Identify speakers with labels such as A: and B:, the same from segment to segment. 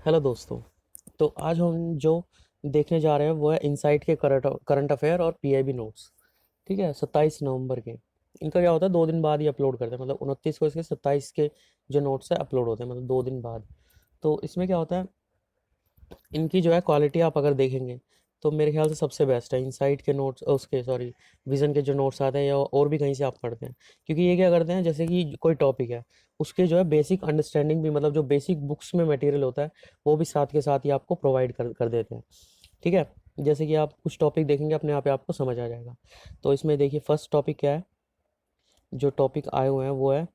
A: Hello दोस्तों। तो आज हम जो देखने जा रहे हैं वो है इनसाइट के करंट अफेयर और पीआईबी नोट्स। ठीक है, 27 नवंबर के। इनका क्या होता है, 2 दिन बाद ही अपलोड करते हैं, मतलब 29 को इसके 27 के जो नोट्स है अपलोड होते हैं, मतलब 2 दिन बाद। तो इसमें क्या होता है, इनकी जो है क्वालिटी आप अगर देखेंगे तो मेरे ख्याल से सबसे बेस्ट है इनसाइट के नोट्स, उसके सॉरी विज़न के जो नोट्स आते हैं या और भी कहीं से आप पढ़ते हैं। क्योंकि ये क्या करते हैं, जैसे कि कोई टॉपिक है उसके जो है बेसिक अंडरस्टैंडिंग भी, मतलब जो बेसिक बुक्स में मटेरियल होता है वो भी साथ के साथ ही आपको प्रोवाइड कर कर देते हैं। ठीक है, जैसे कि आप कुछ टॉपिक देखेंगे अपने आप ही आपको समझ आ जाएगा। तो इसमें देखिए फर्स्ट टॉपिक क्या है, जो टॉपिक आए हुए हैं वो है,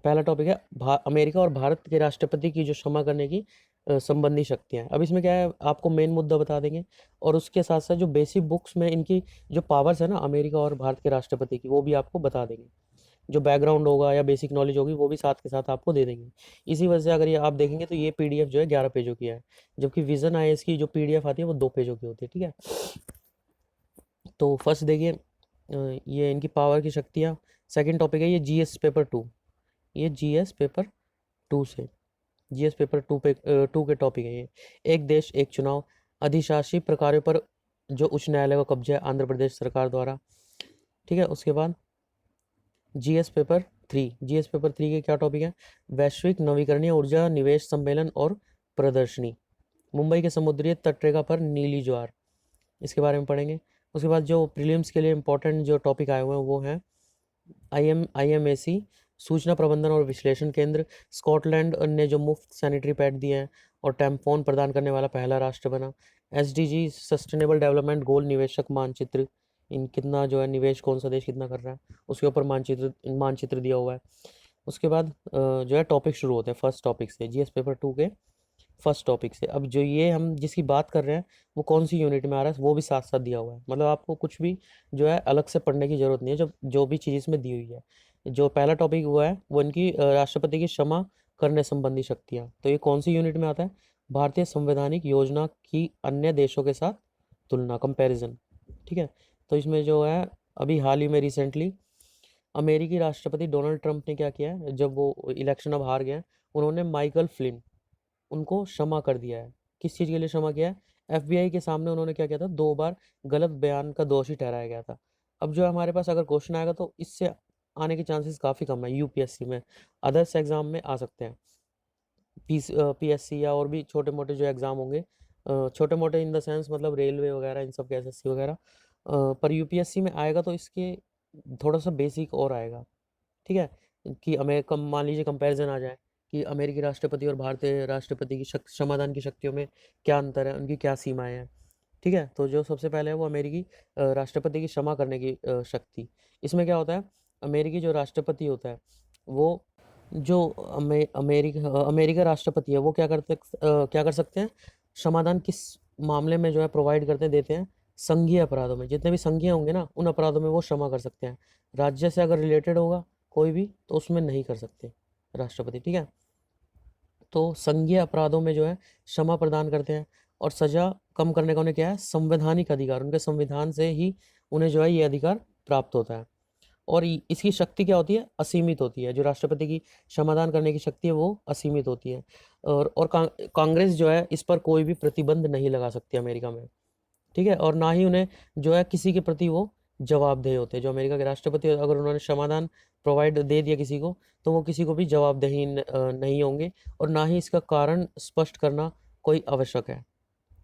A: पहला टॉपिक है अमेरिका और भारत के राष्ट्रपति की जो क्षमा करने की संबंधी शक्तियाँ हैं। अब इसमें क्या है, आपको मेन मुद्दा बता देंगे और उसके साथ साथ जो बेसिक बुक्स में इनकी जो पावर्स है ना अमेरिका और भारत के राष्ट्रपति की, वो भी आपको बता देंगे। जो बैकग्राउंड होगा या बेसिक नॉलेज होगी वो भी साथ के साथ आपको दे देंगे। इसी वजह से अगर ये आप देखेंगे तो ये पीडीएफ जो है 11 पेजों की है, जबकि विजन आईएएस की जो पीडीएफ आती है वो 2 पेजों की होती है। ठीक है, तो फर्स्ट देखिए, ये इनकी पावर की शक्तियाँ। सेकंड टॉपिक है ये जीएस पेपर 2। ये जीएस पेपर 2 से, जीएस पेपर 2 के टॉपिक है ये। एक देश एक चुनाव, अधिशासी प्रकारों पर जो उच्च न्यायालय का कब्जा है आंध्र प्रदेश सरकार द्वारा। ठीक है, उसके बाद जीएस पेपर 3 के क्या टॉपिक है, वैश्विक नवीकरणीय ऊर्जा निवेश सम्मेलन और प्रदर्शनी, मुंबई के समुद्री तटरेखा पर नीली ज्वार, इसके बारे में पढ़ेंगे। उसके बाद जो प्रीलिम्स के लिए इंपॉर्टेंट जो टॉपिक आए हुए हैं वो हैं आईएमएसी सूचना प्रबंधन और विश्लेषण केंद्र, स्कॉटलैंड ने जो मुफ्त सैनिटरी पैड दिए हैं और टैम्पॉन प्रदान करने वाला पहला राष्ट्र बना। एसडीजी सस्टेनेबल डेवलपमेंट गोल निवेशक मानचित्र, इन कितना जो है निवेश कौन सा देश कितना कर रहा है उसके ऊपर मानचित्र मानचित्र दिया हुआ है। उसके बाद जो है टॉपिक शुरू होते हैं फर्स्ट टॉपिक से, जीएस पेपर 2 के फर्स्ट टॉपिक से। अब जो ये हम जिसकी बात कर रहे हैं वो कौन सी यूनिट में आ रहा है वो भी साथ साथ दिया हुआ है, मतलब आपको कुछ भी जो है अलग से पढ़ने की ज़रूरत नहीं है, जब जो भी चीज़ इसमें दी हुई है। जो पहला टॉपिक हुआ है वो इनकी राष्ट्रपति की क्षमा करने संबंधी शक्तियाँ, तो ये कौन सी यूनिट में आता है, भारतीय संवैधानिक योजना की अन्य देशों के साथ तुलना, कंपैरिजन। ठीक है, तो इसमें जो है अभी हाल ही में रिसेंटली अमेरिकी राष्ट्रपति डोनाल्ड ट्रंप ने क्या किया है, जब वो इलेक्शन अब हार गए हैं, उन्होंने माइकल फ्लिन उनको क्षमा कर दिया है। किस चीज़ के लिए क्षमा किया है, एफबीआई के सामने उन्होंने क्या किया था, 2 बार गलत बयान का दोषी ठहराया गया था। अब जो है हमारे पास अगर क्वेश्चन आएगा तो इससे आने के चांसेस काफ़ी कम है यूपीएससी में, अदर्स एग्जाम में आ सकते हैं। पीएससी या और भी छोटे मोटे जो एग्ज़ाम होंगे, छोटे मोटे इन द सेंस मतलब रेलवे वगैरह इन सब के एसएससी वगैरह, पर यूपीएससी में आएगा तो इसके थोड़ा सा बेसिक और आएगा। ठीक है, कि अमेरिका मान लीजिए कंपैरिजन आ जाए कि अमेरिकी राष्ट्रपति और भारतीय राष्ट्रपति की क्षमादान की शक्तियों में क्या अंतर है, उनकी क्या सीमाएं हैं। ठीक है, तो जो सबसे पहले है वो अमेरिकी राष्ट्रपति की क्षमा करने की शक्ति। इसमें क्या होता है, अमेरिकी जो राष्ट्रपति होता है वो, जो अमेरिका राष्ट्रपति है वो क्या कर सकते हैं, समाधान किस मामले में जो है प्रोवाइड करते देते हैं, संघीय अपराधों में, जितने भी संघीय होंगे ना उन अपराधों में वो क्षमा कर सकते हैं। राज्य से अगर रिलेटेड होगा कोई भी तो उसमें नहीं कर सकते राष्ट्रपति। ठीक है, तो संघीय अपराधों में जो है क्षमा प्रदान करते हैं, और सजा कम करने का उन्हें क्या है, संवैधानिक अधिकार, उनके संविधान से ही उन्हें जो है ये अधिकार प्राप्त होता है। और इसकी शक्ति क्या होती है, असीमित होती है। जो राष्ट्रपति की क्षमादान करने की शक्ति है वो असीमित होती है, और कांग्रेस जो है इस पर कोई भी प्रतिबंध नहीं लगा सकती अमेरिका में। ठीक है, और ना ही उन्हें जो है किसी के प्रति वो जवाबदेह होते हैं। जो अमेरिका के राष्ट्रपति अगर उन्होंने क्षमादान प्रोवाइड दे दिया किसी को तो वो किसी को भी जवाबदेही नहीं होंगे, और ना ही इसका कारण स्पष्ट करना कोई आवश्यक है।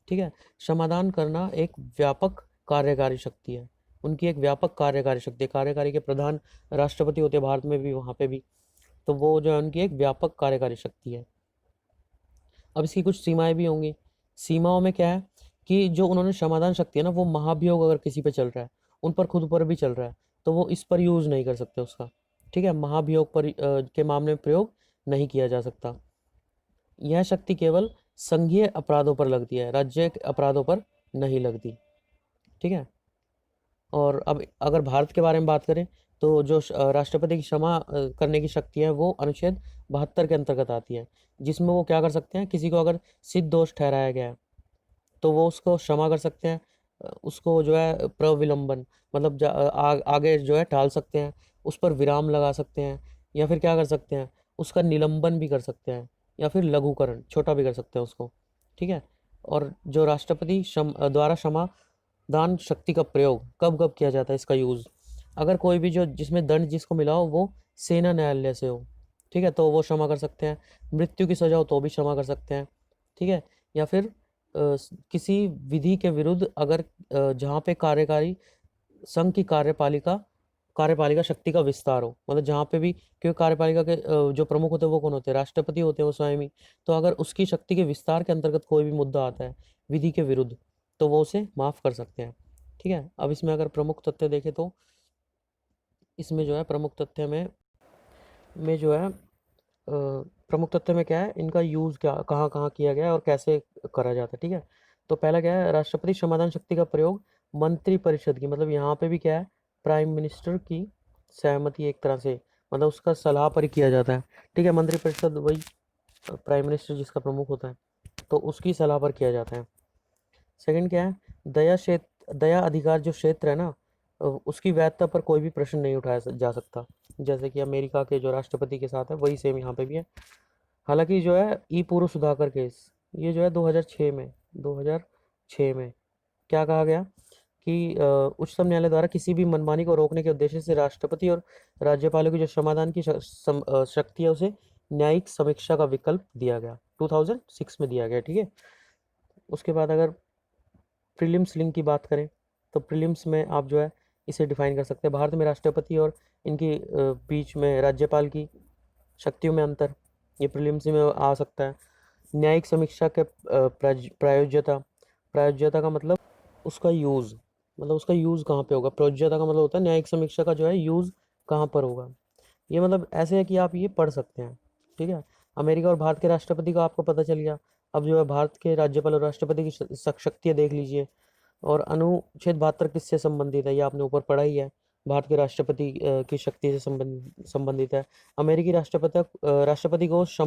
A: ठीक है, समाधान करना एक व्यापक कार्यकारी शक्ति है, उनकी एक व्यापक कार्यकारी शक्ति है। कार्यकारी के प्रधान राष्ट्रपति होते हैं भारत में भी, वहाँ पे भी, तो वो जो है उनकी एक व्यापक कार्यकारी शक्ति है। अब इसकी कुछ सीमाएं भी होंगी। सीमाओं में क्या है कि जो उन्होंने समाधान शक्ति है ना, वो महाभियोग अगर किसी पे चल रहा है, उन पर खुद पर भी चल रहा है, तो वो इस पर यूज़ नहीं कर सकते उसका। ठीक है, महाभियोग पर के मामले में प्रयोग नहीं किया जा सकता। यह शक्ति केवल संघीय अपराधों पर लगती है, राज्य के अपराधों पर नहीं लगती। ठीक है, और अब अगर भारत के बारे में बात करें तो जो राष्ट्रपति की क्षमा करने की शक्ति है वो अनुच्छेद 72 के अंतर्गत आती है, जिसमें वो क्या कर सकते हैं, किसी को अगर सिद्ध दोष ठहराया गया है तो वो उसको क्षमा कर सकते हैं। उसको जो है प्रविलंबन, मतलब आगे जो है टाल सकते हैं, उस पर विराम लगा सकते हैं, या फिर क्या कर सकते हैं, उसका निलंबन भी कर सकते हैं। या फिर लघुकरण, छोटा भी कर सकते हैं उसको, ठीक है। और जो राष्ट्रपति द्वारा क्षमादान शक्ति का प्रयोग कब कब किया जाता है, इसका यूज़, अगर कोई भी जो जिसमें दंड जिसको मिला हो वो सेना न्यायालय से हो, ठीक है, तो वो क्षमा कर सकते हैं। मृत्यु की सजा हो तो भी क्षमा कर सकते हैं, ठीक है। या फिर किसी विधि के विरुद्ध अगर जहाँ पे कार्यकारी संघ की कार्यपालिका कार्यपालिका शक्ति का विस्तार हो, मतलब जहाँ पे भी, क्योंकि कार्यपालिका के जो प्रमुख होते हैं वो कौन होते हैं, राष्ट्रपति होते हैं वो स्वयं ही। तो अगर उसकी शक्ति के विस्तार के अंतर्गत कोई भी मुद्दा आता है विधि के विरुद्ध, तो वो उसे माफ कर सकते हैं, ठीक है। अब इसमें अगर प्रमुख तथ्य देखें तो इसमें जो है प्रमुख तथ्य में जो है प्रमुख तथ्य में क्या है, इनका यूज़ क्या कहाँ कहाँ किया गया है और कैसे करा जाता है, ठीक है। तो पहला क्या है, राष्ट्रपति क्षमादान शक्ति का प्रयोग मंत्री परिषद की, मतलब यहाँ पे भी क्या है, प्राइम मिनिस्टर की सहमति एक तरह से, मतलब उसका सलाह पर ही किया जाता है, ठीक है। मंत्री परिषद वही प्राइम मिनिस्टर जिसका प्रमुख होता है, तो उसकी सलाह पर किया जाता है। सेकंड क्या है, दया अधिकार जो क्षेत्र है ना, उसकी वैधता पर कोई भी प्रश्न नहीं उठाया जा सकता, जैसे कि अमेरिका के जो राष्ट्रपति के साथ है वही सेम यहाँ पे भी है। हालांकि जो है ई पूर्व सुधाकर केस, ये जो है 2006 में क्या कहा गया कि उच्चतम न्यायालय द्वारा किसी भी मनमानी को रोकने के उद्देश्य से राष्ट्रपति और राज्यपालों की जो समाधान की शक्ति है उसे न्यायिक समीक्षा का विकल्प दिया गया, 2006 में दिया गया, ठीक है। उसके बाद अगर प्रीलिम्स लिंक की बात करें तो प्रीलिम्स में आप जो है इसे डिफाइन कर सकते हैं, भारत में राष्ट्रपति और इनकी बीच में राज्यपाल की शक्तियों में अंतर, ये प्रीलिम्स में आ सकता है। न्यायिक समीक्षा के प्रायोज्यता, प्रायोज्यता का मतलब उसका यूज़, मतलब उसका यूज़ कहाँ पे होगा, प्रायोज्यता का मतलब होता है न्यायिक समीक्षा का जो है यूज़ कहाँ पर होगा। ये मतलब ऐसे है कि आप ये पढ़ सकते हैं, ठीक है। अमेरिका और भारत के राष्ट्रपति का आपको पता चल गया। अब जो है भारत के राज्यपाल और राष्ट्रपति की शक्तियाँ देख लीजिए। और अनुच्छेद 72 किससे संबंधित है, ये आपने ऊपर पढ़ा ही है, भारत के राष्ट्रपति की शक्ति से संबंधित है। अमेरिकी राष्ट्रपति को क्षमा